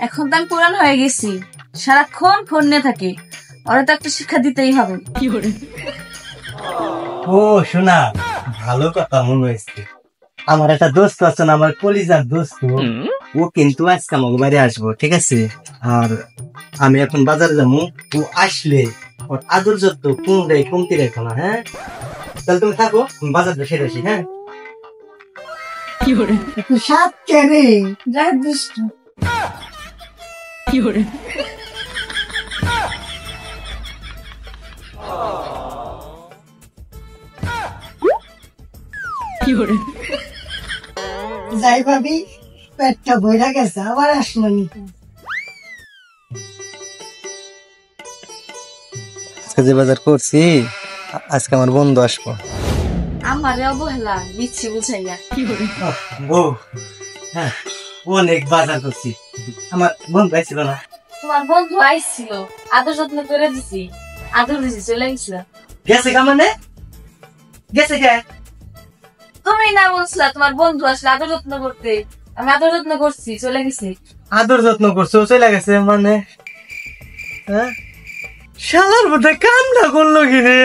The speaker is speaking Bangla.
এখন তো আমি পুরান হয়ে গেছি, সারাক্ষণ ফোন নিয়ে থাকি, ওরা তো একটা শিক্ষা দিতেই হবে। ও শোনা, ভালো কথা মনে হয়েছে। আমার একটা দোস্ত আছে না, আমার কলিজার দোস্ত, ও কিন্তু আজকে আমাকে বাড়ি আসবো, ঠিক আছে? আর আমি এখন বাজারে যাবো, ও আসলে ওর আদর যত্ন কোনটাই কমতি রেখো না, হ্যাঁ? তাহলে তুমি থাকো, বাজার সেরে আসি, হ্যাঁ? একটু সাপ কেনে যা দুষ্ট। যাই ভাবি, পেটটা বইরা গেছে, আবার আসলো নি। আজকে যে বাজার করছি, আজকে আমার বন্ধু আসবো। আমারে অবহেলা দিচ্ছি বুঝাইয়া। বউ, হ্যাঁ, অনেক বাজার করছি। আমার বন্ধু আইছিল না? তোমার বন্ধু আইছিল, আদর যত্ন করে দিছি, আদর দিছি, চলে গেছিল। গেছে কা মানে? গেছে কে? তুমি না বলছিলা তোমার বন্ধু আসলে আদর যত্ন করতে, আমি আদর যত্ন করছি, চলে গেছি। আদর যত্ন করছো, চলে গেছে মানে? হ্যাঁ, শালার বোধ কামটা করলো কি রে?